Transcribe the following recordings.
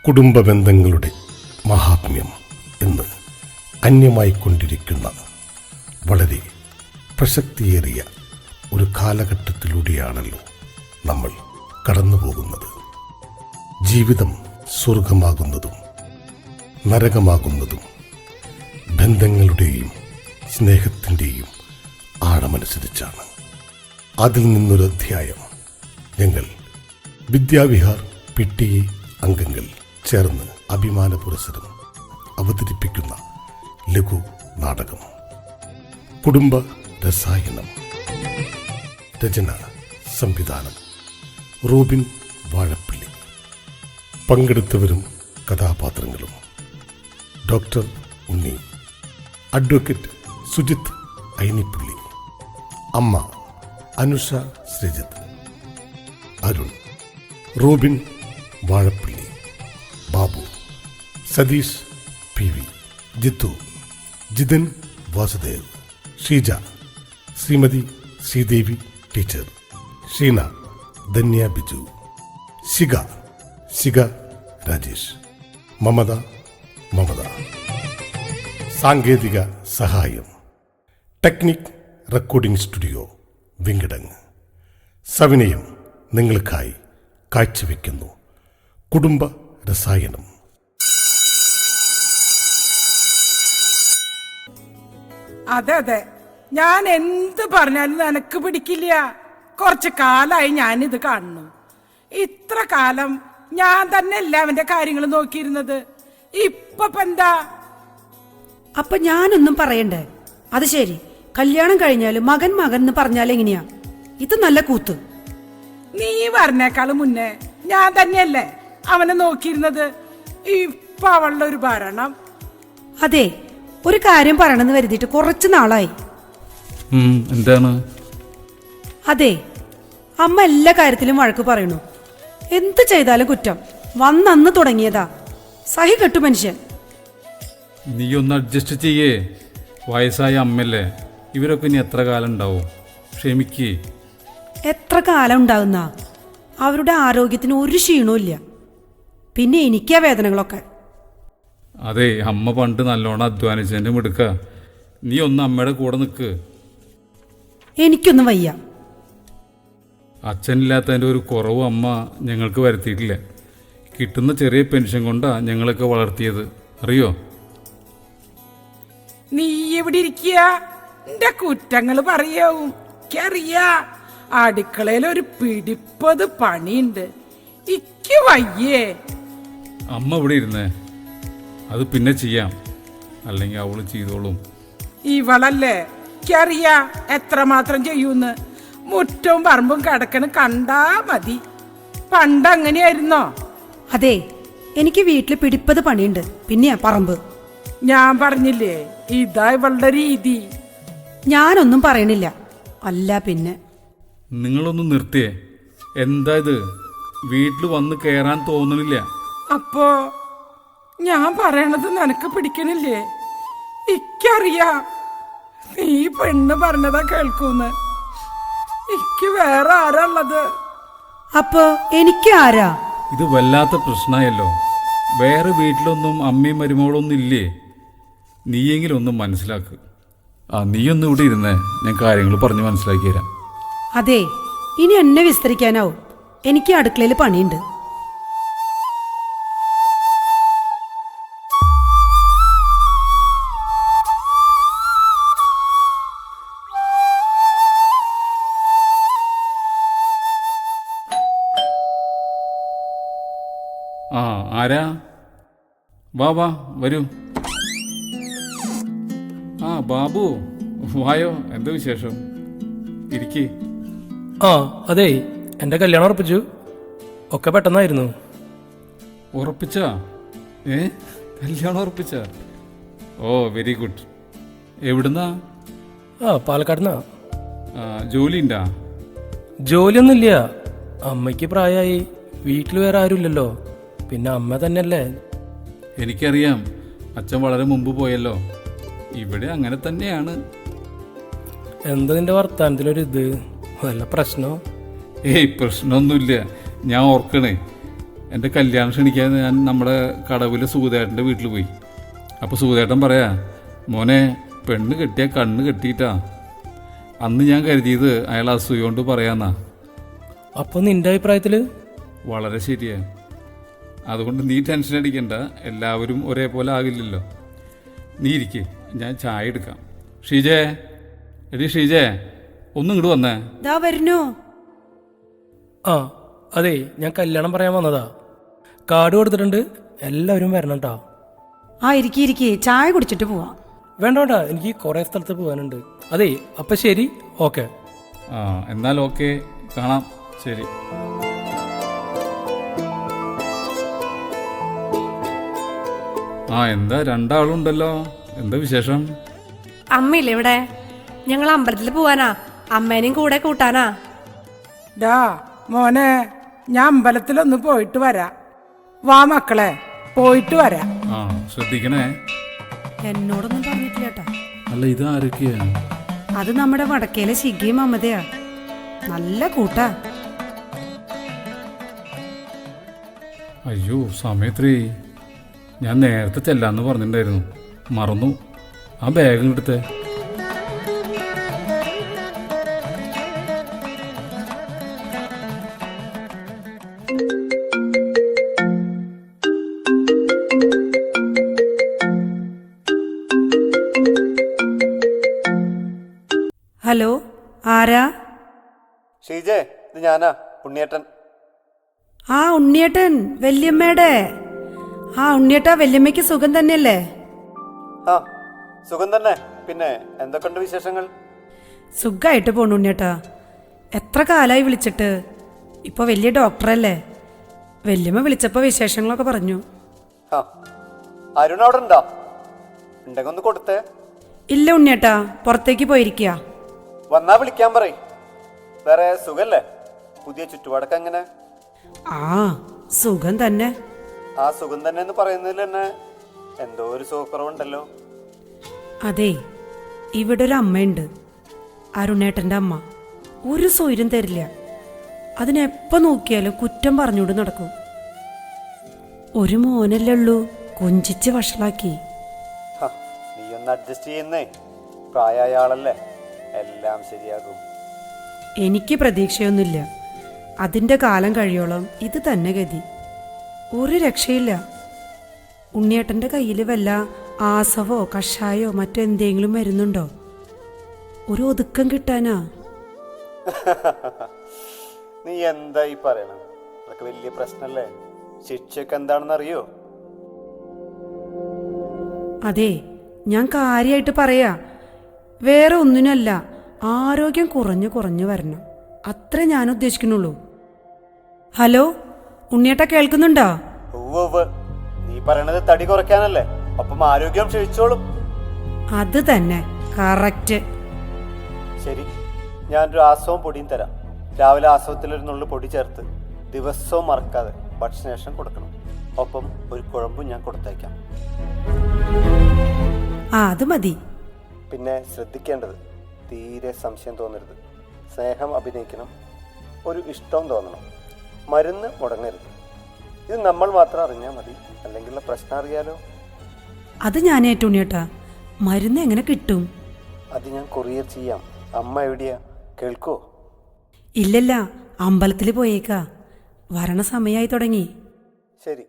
കുടുംബ ബന്ധങ്ങളുടെ മഹാത്മ്യം എന്ന് അന്യമായിക്കൊണ്ടിരിക്കുന്ന വളരെ പ്രസക്തിയേറിയ ഒരു കാലഘട്ടത്തിലൂടെയാണല്ലോ നമ്മൾ കടന്നുപോകുന്നത്. ജീവിതം സ്വർഗമാകുന്നതും നരകമാകുന്നതും ബന്ധങ്ങളുടെയും സ്നേഹത്തിൻ്റെയും ആഴമനുസരിച്ചാണ്. അതിൽ നിന്നൊരധ്യായം ഞങ്ങൾ വിദ്യാവിഹാർ PTA അംഗങ്ങൾ ചേർന്ന് അഭിമാന പുരസ്സരം അവതരിപ്പിക്കുന്ന ലഘു നാടകം കുടുംബ രസായനം. രചന സംവിധാനം റോബിൻ വാഴപ്പിള്ളി. പങ്കെടുത്തവരും കഥാപാത്രങ്ങളും: ഡോക്ടർ ഉണ്ണി, അഡ്വക്കേറ്റ് സുജിത്ത് ഐനിപ്പള്ളി, അമ്മ Anusha Sreejith, Arun, Robin Vazhappilly, Babu, Satheesh PV, Jithu, Jithan Vasudev, Sheeja, Srimathi Sreedevi teacher, Sheena, Dhanya Biju, Shikha Rajesh, Mamata. സാങ്കേതിക സഹായം ടെക്നിക് റെക്കോർഡിംഗ് സ്റ്റുഡിയോ വിങ്കടങ്ങ്. സവിനയം നിങ്ങൾക്കായി കാഴ്ചവെക്കുന്നു കുടുംബ രസായനം. അതെ, ഞാൻ എന്ത് പറഞ്ഞാലും നിനക്ക് പിടിക്കില്ല. കുറച്ച് കാലായി ഞാനിത് കാണുന്നു. ഇത്ര കാലം ഞാൻ തന്നെ എല്ലാവന്റെ കാര്യങ്ങൾ നോക്കിയിരുന്നത്. ഇപ്പൊ എന്താ? അപ്പൊ ഞാനൊന്നും പറയണ്ടേ? അത് ശരി, കല്യാണം കഴിഞ്ഞാല് മകൻ എന്ന് പറഞ്ഞാൽ എങ്ങനെയാ? ഇത് നല്ല കൂത്ത്. നീ പറഞ്ഞേക്കാളും മുന്നേ ഞാൻ തന്നെയല്ലേ അവനെ നോക്കിയിരുന്നത്. ഇപ്പൊ അവളുടെ ഒരു ഭരണം. അതെ, ഒരു കാര്യം പറയണമെന്ന് കരുതിയിട്ട് കുറച്ചു നാളായി. എന്താണ്? അതെ, അമ്മ എല്ലാ കാര്യത്തിലും വഴക്ക് പറയണു. എന്ത് ചെയ്താലും കുറ്റം. വന്നന്ന് തുടങ്ങിയതാ. സഹി കെട്ടു മനുഷ്യൻ. നീ ഒന്ന് അഡ്ജസ്റ്റ് ചെയ്യേ. വയസ്സായ അമ്മല്ലേ, ഇവരൊക്കെ ഇനി എത്ര കാലം ഉണ്ടാവും? ക്ഷമിക്കേ. എത്ര കാലം ഉണ്ടാകുന്ന? അവരുടെ ആരോഗ്യത്തിന് ഒരു ക്ഷീണവും ഇല്ല. പിന്നെ എനിക്കാ വേദനകളൊക്കെ. അതെ, അമ്മ പണ്ട് നല്ലോണം അധ്വാനിച്ചതിൻ്റെ മിടുക്ക. നീ ഒന്ന് അമ്മയുടെ കൂടെ നിൽക്ക്. എനിക്കൊന്നും വയ്യ. അച്ഛനില്ലാത്തതിൻ്റെ ഒരു കുറവ് അമ്മ ഞങ്ങൾക്ക് വരുത്തിയിട്ടില്ല. കിട്ടുന്ന ചെറിയ പെൻഷൻ കൊണ്ടാണ് ഞങ്ങളൊക്കെ വളർത്തിയത്, അറിയോ? നീ ഇവിടെ ഇരിക്കുക. എന്റെ കുറ്റങ്ങൾ പറയാവും. എനിക്കറിയാ. അടുക്കളയിൽ ഒരു പിടിപ്പത് പണിയുണ്ട്. ഇക്ക് വയ്യേ. അമ്മ ഇവിടെ ഇരുന്നേ, അത് പിന്നെ ചെയ്യാം. അല്ലെങ്കിൽ അവള് ചെയ്തോളും. ഇവളല്ലേ, എനിക്കറിയാ എത്രമാത്രം ചെയ്യൂന്ന്. മുറ്റവും പറമ്പും കിടക്കണ കണ്ടാ മതി. പണ്ടങ്ങനെയായിരുന്നോ? അതെ, എനിക്ക് വീട്ടിൽ പിടിപ്പത് പണിയുണ്ട്, പിന്നെയാ പറമ്പ്. ഞാൻ പറഞ്ഞില്ലേ, ഇതാ ഇവളുടെ രീതി. ഞാനൊന്നും പറയണില്ല. അല്ല പിന്നെ നിങ്ങളൊന്ന് നിർത്തിയേ. എന്താ ഇത്? വീട്ടിൽ വന്ന് കയറാൻ തോന്നണില്ല. അപ്പോ ഞാൻ പറയണത് നിനക്ക് പിടിക്കണില്ലേ? ഇക്കറിയാ നീ പെണ്ണ് പറഞ്ഞതാ കേൾക്കൂന്ന്. ഇക്ക് വേറെ ആരാള്ളത്? അപ്പോ എനിക്ക് ആരാ? ഇത് വല്ലാത്ത പ്രശ്നമായല്ലോ. വേറെ വീട്ടിലൊന്നും അമ്മയും മരുമകളൊന്നും ഇല്ലേ? നീയെങ്കിലും ഒന്നും മനസ്സിലാക്ക്. നീയൊന്നും ഇവിടെ ഇരുന്നേ, ഞാൻ കാര്യങ്ങൾ പറഞ്ഞ് മനസ്സിലാക്കി തരാം. അതെ, ഇനി എന്നെ വിസ്തരിക്കാനാവും. എനിക്ക് അടുക്കളയിൽ പണിയുണ്ട്. ആരാ? വാ വരൂ. ബാബു വായോ. എന്താ വിശേഷം? ഇരിക്കേ. അതെ, എൻ്റെ കല്യാണം ഉറപ്പിച്ചു. ഒക്കെ പെട്ടെന്നായിരുന്നു. ഉറപ്പിച്ചാ? കല്യാണം ഉറപ്പിച്ചാ? ഓ, വെരി ഗുഡ്. എവിടുന്നാ? പാലക്കാടുന്നാ. ജോലി ഉണ്ടാ? ജോലിയൊന്നുമില്ല. അമ്മയ്ക്ക് പ്രായമായി. വീട്ടിൽ വേറെ ആരുമില്ലല്ലോ. പിന്നെ അമ്മ തന്നെയല്ലേ. എനിക്കറിയാം, അച്ഛൻ വളരെ മുമ്പ് പോയല്ലോ. ഇവിടെ അങ്ങനെ തന്നെയാണ്. എന്താ നിന്റെ വർത്താനത്തിലൊരിത്? വല്ല പ്രശ്നോ? പ്രശ്നമൊന്നുമില്ല. ഞാൻ ഓർക്കണേ, എൻ്റെ കല്യാണം ക്ഷണിക്കാൻ ഞാൻ നമ്മുടെ കടവിലെ സുഗതേട്ടൻ്റെ വീട്ടിൽ പോയി. അപ്പോൾ സുഗതേട്ടൻ പറയാ, മോനെ പെണ്ണ് കെട്ടിയ കണ്ണ് കെട്ടിയിട്ടാ. അന്ന് ഞാൻ കരുതിയത് അയാൾ അസൂയ കൊണ്ട് പറയാന്നാ. അപ്പോൾ നിന്റെ അഭിപ്രായത്തിൽ? വളരെ ശരിയാണ്. അതുകൊണ്ട് നീ ടെൻഷൻ അടിക്കണ്ട, എല്ലാവരും ഒരേപോലെ ആകില്ലല്ലോ. നീ ഇരിക്കേ, ഞാൻ ചായ എടുക്കാം. ഷീജേ, എടി ഷീജേ, ഒന്നും ഇങ്ങോട്ട് വന്നേ. ദാ വരുന്നു. ആ അതെ, ഞാൻ കല്യാണം പറയാൻ വന്നതാ. കാർഡ് കൊടുത്തിട്ടുണ്ട്, എല്ലാവരും വരണം കേട്ടോ. ആ ഇരിക്കി ചായ കുടിച്ചിട്ട് പോവാം. വേണ്ട വേണ്ട, എനിക്ക് കുറേ സ്ഥലത്ത് പോകാനുണ്ട്. അതെ, അപ്പം ശരി, ഓക്കെ. ആ എന്നാൽ ഓക്കെ, കാണാം, ശരി. ആ എന്താ രണ്ടാളുണ്ടല്ലോ, എന്താ വിശേഷം? അമ്മയില്ലേ ഇവിടെ? ഞങ്ങൾ അമ്പലത്തിൽ പോവാനാ, അമ്മേനെയും കൂടെ കൂട്ടാനാ. ഡാ മോനെ, ഞാൻ അമ്പലത്തിലൊന്ന് പോയിട്ട് വരാം. വാ മക്കളെ, പോയിട്ട് വരാം. ആ ശ്രദ്ധിക്കണേ. എന്നോടൊന്നും പറഞ്ഞിട്ടില്ല കേട്ടാ. അല്ല ഇത് ആരൊക്കെയാ? അത് നമ്മുടെ വടക്കേലെ ശിഖയും മമതയാ. നല്ല കൂട്ടാ. അയ്യോ സമയത്രേ, ഞാൻ നേരത്തെ ചെല്ലാന്ന് പറഞ്ഞിട്ടുണ്ടായിരുന്നു, മറന്നു. ആ ബാഗ് എടുത്തേ. ഹലോ, ആരാ? ഷീജേ, ഇത് ഞാനാ, ഉണ്ണിയേട്ടൻ. ആ ഉണ്ണിയേട്ടൻ, വല്യമ്മയുടെ. ആ ഉണ്ണിയേട്ടാ, വല്യമ്മയ്ക്ക് സുഖം തന്നെയല്ലേ? ആ സുഖം തന്നെ. പിന്നെ എന്തൊക്കെയുണ്ട് വിശേഷങ്ങൾ? സുഖമായിട്ട് പോണു ഉണ്ണിയേട്ടാ. എത്ര കാലമായി വിളിച്ചിട്ട്. ഇപ്പൊ വലിയ ഡോക്ടറല്ലേ. വല്യമ്മ വിളിച്ചപ്പോ വിശേഷങ്ങളൊക്കെ പറഞ്ഞു. ആ അരുൺ അവിടെ ഉണ്ടോ? ഉണ്ടെങ്കിൽ ഒന്ന് കൊടുത്തേ. ഇല്ല ഉണ്ണിയേട്ടാ, പുറത്തേക്ക് പോയിരിക്കുക. വന്നാ വിളിക്കാൻ പറയ്. വേറെ സുഖല്ലേ? പുതിയ ചുറ്റുപാടൊക്കെ എങ്ങനെ? ആ സുഖം തന്നെ. ആ സുഖം തന്നെ എന്ന് പറയുന്നതിൽ തന്നെ എന്തോ ഒരു സുഖക്കുറവുണ്ടല്ലോ. അതെ, ഇവിടെ ഒരു അമ്മയുണ്ട്, അരുണേട്ടൻ്റെ അമ്മ. ഒരു സ്വൈര്യം തരില്ല. അതിനെപ്പോ നോക്കിയാലും കുറ്റം പറഞ്ഞുകൊണ്ട് നടക്കും. ഒരു മോനല്ലേ ഉള്ളൂ, കൊഞ്ചിച്ച് വഷളാക്കി. നീ ഒന്ന് അഡ്ജസ്റ്റ് ചെയ്യുന്നേ, പ്രായമായ ആളല്ലേ, എല്ലാം ശരിയാകും. എനിക്ക് പ്രതീക്ഷയൊന്നുമില്ല. അതിൻ്റെ കാലം കഴിയോളം ഇത് തന്നെ ഗതി. ഒരു രക്ഷയില്ല. ഉണ്ണിയേട്ടൻ്റെ കയ്യിൽ വല്ല ആസവോ കഷായോ മറ്റെന്തെങ്കിലും വരുന്നുണ്ടോ? ഒരു ഒതുക്കം കിട്ടാനാ. നീ എന്താ ഈ പറയണം? അതൊക്കെ വലിയ പ്രശ്നല്ലേ. ശിക്ഷയൊക്കെ എന്താണെന്ന് അറിയോ? അതെ, ഞാൻ കാര്യമായിട്ട് പറയാ. വേറെ ഒന്നിനല്ല, ആരോഗ്യം കുറഞ്ഞു വരണം, അത്രേ ഞാൻ ഉദ്ദേശിക്കുന്നുള്ളൂ. ഹലോ ഉണ്ണിയേട്ടാ, കേൾക്കുന്നുണ്ടോ? ഉവ്വ്, നീ പറയണത് തടി കുറയ്ക്കാനല്ലേ, അപ്പം ആരോഗ്യം ക്ഷയിച്ചോളും. അത് തന്നെ, കറക്റ്റ്. ശരി, ഞാനൊരു ആസവും പൊടിയും തരാം. രാവിലെ ആസവത്തിലൊരു നുള്ളു പൊടി ചേർത്ത് ദിവസവും മറക്കാതെ ഭക്ഷണശേഷം കൊടുക്കണം. ഒപ്പം ഒരു കുഴമ്പും ഞാൻ കൊടുത്തേക്കാം. ആ അത് മതി. പിന്നെ ശ്രദ്ധിക്കേണ്ടത്, തീരെ സംശയം തോന്നരുത്. സ്നേഹം അഭിനയിക്കണം, ഒരു ഇഷ്ടവും തോന്നണം. മരുന്ന് മുടങ്ങരുത്. ഇത് നമ്മൾ മാത്രം അറിഞ്ഞാൽ മതി, അല്ലെങ്കിലുള്ള പ്രശ്നം അറിയാലോ. അത് ഞാൻ ഏറ്റുണ്ണിയേട്ടാ. മരുന്ന് എങ്ങനെ കിട്ടും? അത് ഞാൻ കൊറിയർ ചെയ്യാം. അമ്മ എവിടെയാ, കേൾക്കോ? ഇല്ലല്ല, അമ്പലത്തിൽ പോയേക്കാ. വരണ സമയമായി തുടങ്ങി. ശരി.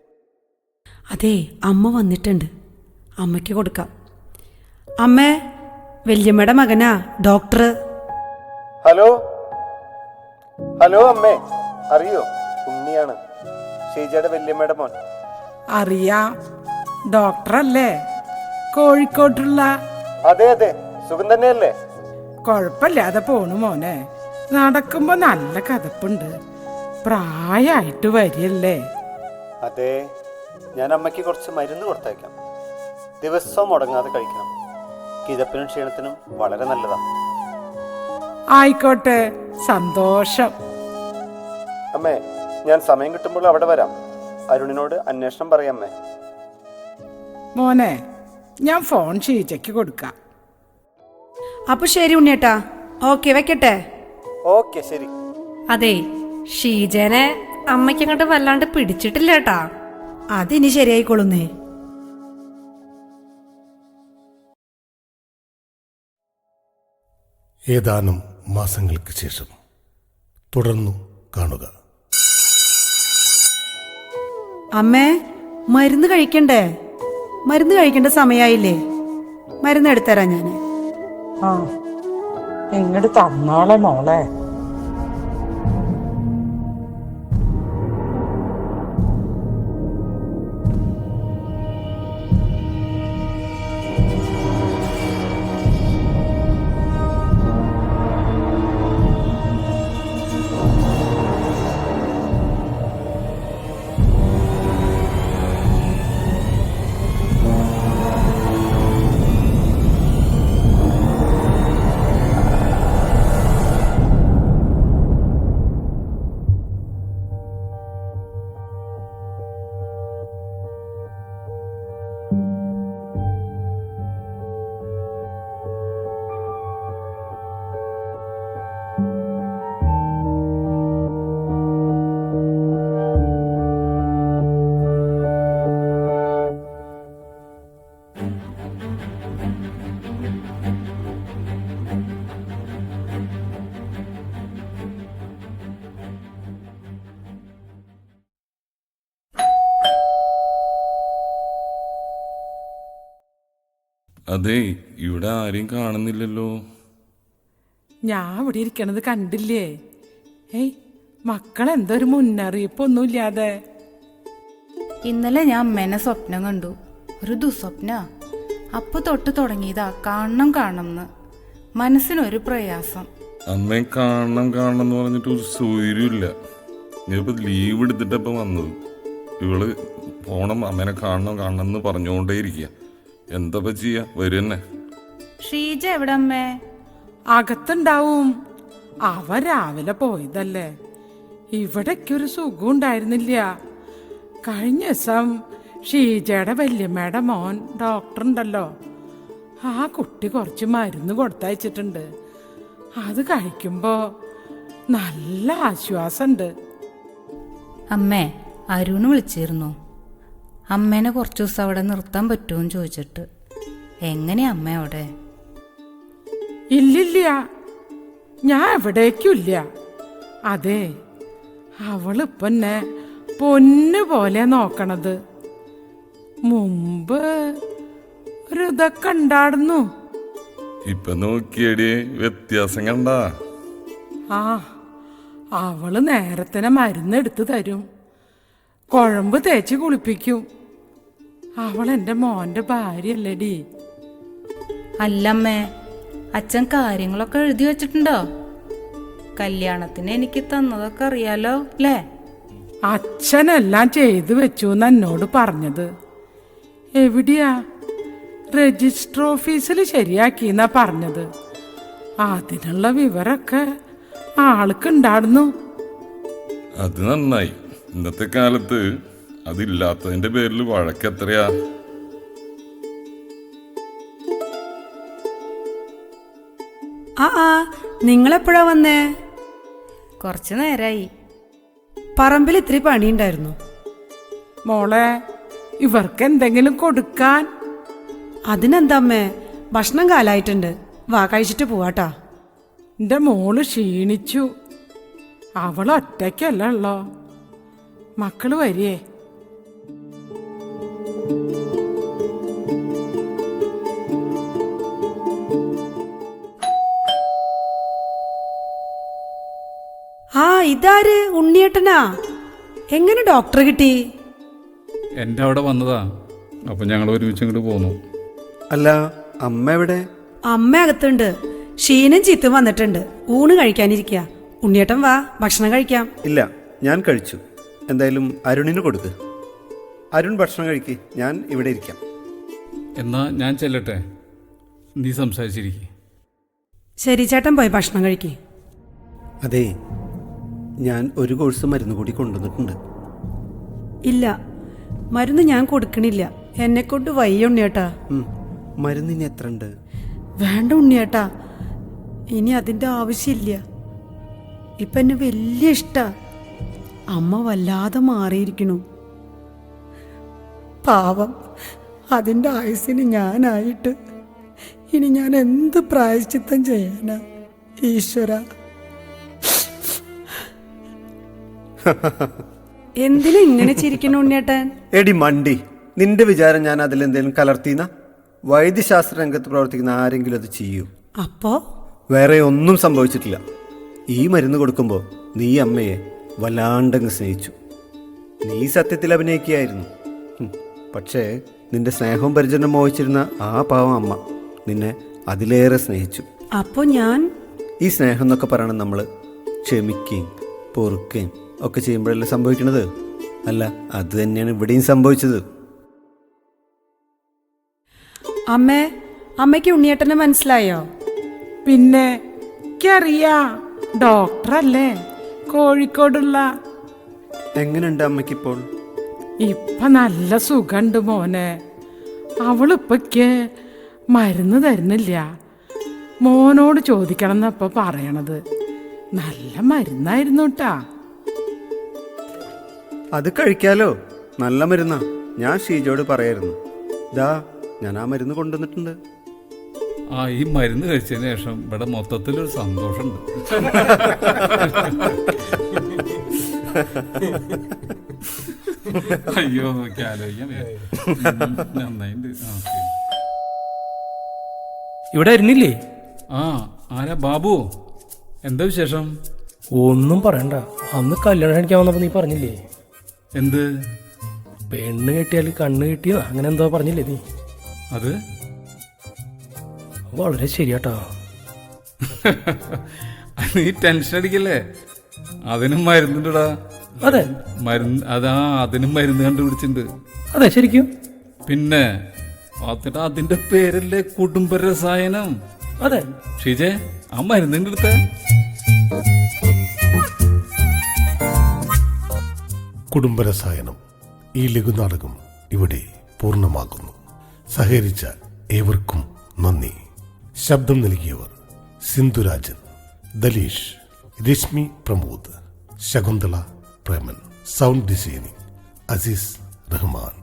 അതെ, അമ്മ വന്നിട്ടുണ്ട്, അമ്മയ്ക്ക് കൊടുക്കാം. അമ്മേ, വല്യമ്മയുടെ മകനാ ഡോക്ടർ. ഹലോ ഹലോ അമ്മേ, അറിയോ? ഉണ്ണിയാണ്, ഷീജയുടെ വല്യമ്മയുടെ മോൻ. അറിയാം, ഡോക്ടറല്ലേ, കോഴിക്കോട്ടുള്ള. അതെ അതെ, സുഖം തന്നെയല്ലേ? കുഴപ്പമില്ലാതെ പോണു മോനെ. നടക്കുമ്പോ നല്ല കഥപ്പുണ്ട്. പ്രായമായിട്ട് വരില്ലേ? അതെ, ഞാൻ അമ്മയ്ക്ക് കുറച്ച് മരുന്ന് കൊടുത്തേക്കാം. ദിവസവും മുടങ്ങാതെ കഴിക്കണം. കിതപ്പിനും ക്ഷീണത്തിനും വളരെ നല്ലതാണ്. ആയിക്കോട്ടെ, സന്തോഷം. അമ്മേ, ഞാൻ സമയം കിട്ടുമ്പോൾ അവിടെ വരാം. അരുണിനോട് അന്വേഷണം പറയാമേ. മോനെ, ഞാൻ ഫോൺ ഷീജയ്ക്ക് കൊടുക്കാം. അപ്പൊ ശരി ഉണ്ണിയേട്ടാ, ഓക്കെ വെക്കട്ടെ. ഓക്കെ ശരി. അതെ, ഷീജേനെ അമ്മയ്ക്ക് അങ്ങോട്ട് വല്ലാണ്ട് പിടിച്ചിട്ടില്ല കേട്ടാ. അതിനി ശരിയായിക്കൊള്ളുന്നേ. ഏതാനും മാസങ്ങൾക്ക് ശേഷം തുടർന്നു കാണുക. അമ്മേ, മരുന്ന് കഴിക്കണ്ടേ? മരുന്ന് കഴിക്കേണ്ട സമയായില്ലേ? മരുന്ന് എടുത്തരാം ഞാന്. ആ ഇങ്ങോട്ട് തന്നോളെ മോളെ. അതെ, ഇവിടെ ആരെയും കാണുന്നില്ലല്ലോ. ഞാൻ ഇവിടെ ഇരിക്കണത് കണ്ടില്ലേ? ഏയ് മക്കളെന്തൊരു മുന്നറിയിപ്പൊന്നുമില്ലാതെ. ഇന്നലെ ഞാൻ അമ്മേനെ സ്വപ്നം കണ്ടു. ഒരു ദുസ്വപ്ന. അപ്പൊ തൊട്ട് തുടങ്ങിയതാ കാണണം കാണണം. മനസ്സിനൊരു പ്രയാസം. അമ്മയെ കാണണം കാണണം എന്ന് പറഞ്ഞിട്ട് ഒരു സൗകര്യമില്ല. ഞാനിപ്പോ ലീവ് എടുത്തിട്ടപ്പം വന്നത്. ഇവള് പോണം, അമ്മേനെ കാണണം കാണണം എന്ന് പറഞ്ഞുകൊണ്ടേ ഇരിക്കുക. എന്താ ചെയ്യാ, വരുന്നെ. ഷീജ എവിടെ അമ്മേ? അകത്തുണ്ടാവും. അവ രാവിലെ പോയതല്ലേ. ഇവിടേക്കൊരു സുഖം ഉണ്ടായിരുന്നില്ല. കഴിഞ്ഞ ദിവസം ഷീജയുടെ വല്യമ്മയുടെ മോൻ ഡോക്ടർ ഉണ്ടല്ലോ, ആ കുട്ടി കുറച്ച് മരുന്ന് കൊടുത്തയച്ചിട്ടുണ്ട്. അത് കഴിക്കുമ്പോ നല്ല ആശ്വാസമുണ്ട്. അമ്മേ, അരുണ് വിളിച്ചിരുന്നു. അമ്മേനെ കുറച്ചു ദിവസം അവിടെ നിർത്താൻ പറ്റുമെന്ന് ചോദിച്ചിട്ട്. എങ്ങനെയാ അമ്മ അവിടെ? ഇല്ലില്ല, ഞാൻ എവിടേക്കുമില്ല. അതെ, അവളിപ്പന്നെ പൊന്നു പോലെ നോക്കണത്. മുമ്പ് ഒരു ഇതൊക്കെ ഉണ്ടായിരുന്നു. ഇപ്പൊ നോക്കിയടിയെ വ്യത്യാസം കണ്ട. ആ, അവള് നേരത്തിന് മരുന്നെടുത്ത് തരും, കുഴമ്പ് തേച്ച് കുളിപ്പിക്കും. അവളെന്റെ മോന്റെ ഭാര്യയല്ലേടി. അല്ലമ്മേ, അച്ഛൻ കാര്യങ്ങളൊക്കെ എഴുതി വെച്ചിട്ടുണ്ടോ? കല്യാണത്തിന് എനിക്ക് തന്നതൊക്കെ അറിയാലോ അല്ലേ? അച്ഛനെല്ലാം ചെയ്തു വെച്ചു എന്ന് എന്നോട് പറഞ്ഞത്. എവിടെയാ? രജിസ്റ്റർ ഓഫീസിൽ ശരിയാക്കിന്നാ പറഞ്ഞത്. അതിനുള്ള വിവരമൊക്കെ ആൾക്കുണ്ടായിരുന്നു. അത് നന്നായി. ഇന്നത്തെ കാലത്ത് അതില്ലാത്തതിന്റെ പേരിൽ വഴക്കെത്രയാ. ആ നിങ്ങളെപ്പോഴാ വന്നേ? കുറച്ചു നേരായി. പറമ്പിൽ ഇത്തിരി പണിയുണ്ടായിരുന്നു. മോളെ, ഇവർക്ക് എന്തെങ്കിലും കൊടുക്കാൻ? അതിനെന്താമ്മേ, ഭക്ഷണം കാലായിട്ടുണ്ട്. വാ, കഴിച്ചിട്ട് പോവാട്ടാ. എന്റെ മോള് ക്ഷീണിച്ചു. അവൾ ഒറ്റയ്ക്കല്ല ഉള്ളോ. മക്കള് വരിയേ? ആ, ഇതാര്? ഉണ്ണിയേട്ടനാ? എങ്ങനെ ഡോക്ടർ കിട്ടി? എൻ്റെ അവിടെ വന്നതാ. അപ്പം ഞങ്ങൾ ഒരുമിച്ച് ഇങ്ങോട്ട് പോന്നു. അല്ല, അമ്മ എവിടെ? അമ്മ അകത്തുണ്ട്. ഷീനും ചീത്തും വന്നിട്ടുണ്ട്. ഊണ് കഴിക്കാനിരിക്കുക. ഉണ്ണിയേട്ടൻ വാ, ഭക്ഷണം കഴിക്കാം. ഇല്ല, ഞാൻ കഴിച്ചു. എന്തായാലും അരുണിന് കൊടുക്ക്. അരുൺ ഭക്ഷണം കഴിക്ക്, ഞാൻ ഇവിടെ ഇരിക്കാം. എന്നാ ഞാൻ ചെല്ലട്ടെ, നീ സംസാരിച്ചിരിക്കെ. ശരി, ചേട്ടൻ പോയി ഭക്ഷണം കഴിക്കേ. അതെ, ഞാൻ ഒരു കോഴ്സ് മരുന്ന് കൂടി കൊണ്ടുവന്നിട്ടുണ്ട്. ഇല്ല, മരുന്ന് ഞാൻ കൊടുക്കണില്ല. എന്നെ കൊണ്ട് വയ്യ ഉണ്ണിയേട്ടാ. മരുന്നിന് എത്ര ഉണ്ട്? വേണ്ട ഉണ്ണിയേട്ടാ, ഇനി അതിൻ്റെ ആവശ്യമില്ല. ഇപ്പം എന്നെ വലിയ ഇഷ്ടാ. അമ്മ വല്ലാതെ മാറിയിരിക്കണു. പാവം, അതിൻ്റെ ആയുസ്സിന് ഞാനായിട്ട് ഇനി ഞാൻ എന്ത് പ്രായശ്ചിത്തം ചെയ്യാനാ ഈശ്വര? എന്തിനാ ഇങ്ങനെ ചിരിക്കണു ഉണ്ണിയേട്ടൻ? എടി മണ്ടി, നിന്റെ വിചാരം ഞാൻ അതിലെന്തേലും കലർത്തിന? വൈദ്യശാസ്ത്ര രംഗത്ത് പ്രവർത്തിക്കുന്ന ആരെങ്കിലും അത് ചെയ്യൂ? അപ്പോ വേറെ ഒന്നും സംഭവിച്ചിട്ടില്ല. ഈ മരുന്ന് കൊടുക്കുമ്പോൾ നീ അമ്മയെ വല്ലാണ്ടങ്ങ് സ്നേഹിച്ചു. നീ സത്യത്തിൽ അഭിനയിക്കുകയായിരുന്നു. പക്ഷേ നിന്റെ സ്നേഹവും പരിചരണം മോഹിച്ചിരുന്ന ആ പാവം അമ്മ നിന്നെ അതിലേറെ സ്നേഹിച്ചു. അപ്പോ ഞാൻ ഈ സ്നേഹം എന്നൊക്കെ പറയണം നമ്മൾ ക്ഷമിക്കുകയും പൊറുക്കുകയും ഒക്കെ ചെയ്യുമ്പോഴല്ലേ സംഭവിക്കുന്നത്? അല്ല, അത് തന്നെയാണ് ഇവിടെയും സംഭവിച്ചത്. അമ്മയ്ക്ക് ഉണ്ണിയേട്ടനെ മനസ്സിലായോ? പിന്നെ എനിക്കറിയാം, ഡോക്ടറല്ലേ, കോഴിക്കോടുള്ള. എങ്ങനെയുണ്ട് അമ്മയ്ക്കിപ്പോൾ? ഇപ്പൊ നല്ല സുഖണ്ട് മോനെ. അവളിപ്പൊക്ക് മരുന്ന് തരുന്നില്ല. മോനോട് ചോദിക്കണം എന്നപ്പ പറയണത്. നല്ല മരുന്നായിരുന്നു കേട്ടാ. അത് കഴിക്കാലോ, നല്ല മരുന്നാ. ഞാൻ ഷീജോട് പറയായിരുന്നു. ദാ ഞാൻ ആ മരുന്ന് കൊണ്ടുവന്നിട്ടുണ്ട്. ആ, ഈ മരുന്ന് കഴിച്ചതിന് ശേഷം ഇവിടെ മൊത്തത്തിലൊരു സന്തോഷമുണ്ട്. അയ്യോ, നോക്കി ആലോചിക്കാൻ നന്നായിട്ടുണ്ട്. ഇവിടെ വരുന്നില്ലേ? ആ, ആരാ? ബാബു, എന്താ വിശേഷം? ഒന്നും പറയണ്ട. അന്ന് കല്യാണം കഴിക്കാൻ വന്നപ്പോ നീ പറഞ്ഞില്ലേ എന്ത്? പെണ്ണ് കെട്ടിയാൽ കണ്ണ് കെട്ടിയോ അങ്ങനെ എന്തോ പറഞ്ഞില്ലേ നീ? അത് വളരെ ശരിയാട്ടോ. നീ ടെൻഷൻ അടിക്കല്ലേ, അതിനും മരുന്നുണ്ടടാ. അതെ, മരുന്ന് അതിനും മരുന്ന് കണ്ടുപിടിച്ചിട്ടുണ്ട്. അതെ ശരിക്കും. പിന്നെ അതിന്റെ പേരല്ലേ കുടുംബരസായനം. അതെ ഷീജെ, ആ മരുന്നിന്റെ അടുത്ത കുടുംബരസായനം ഈ ലഘുനാടകം ഇവിടെ പൂർണ്ണമാകുന്നു. സഹകരിച്ച ഏവർക്കും നന്ദി. ശബ്ദം നൽകിയവർ സിന്ധുരാജൻ, ദലീഷ്, രശ്മി പ്രമോദ്, ശകുന്തള പ്രേമൻ. Sound designing Azeez Rahman.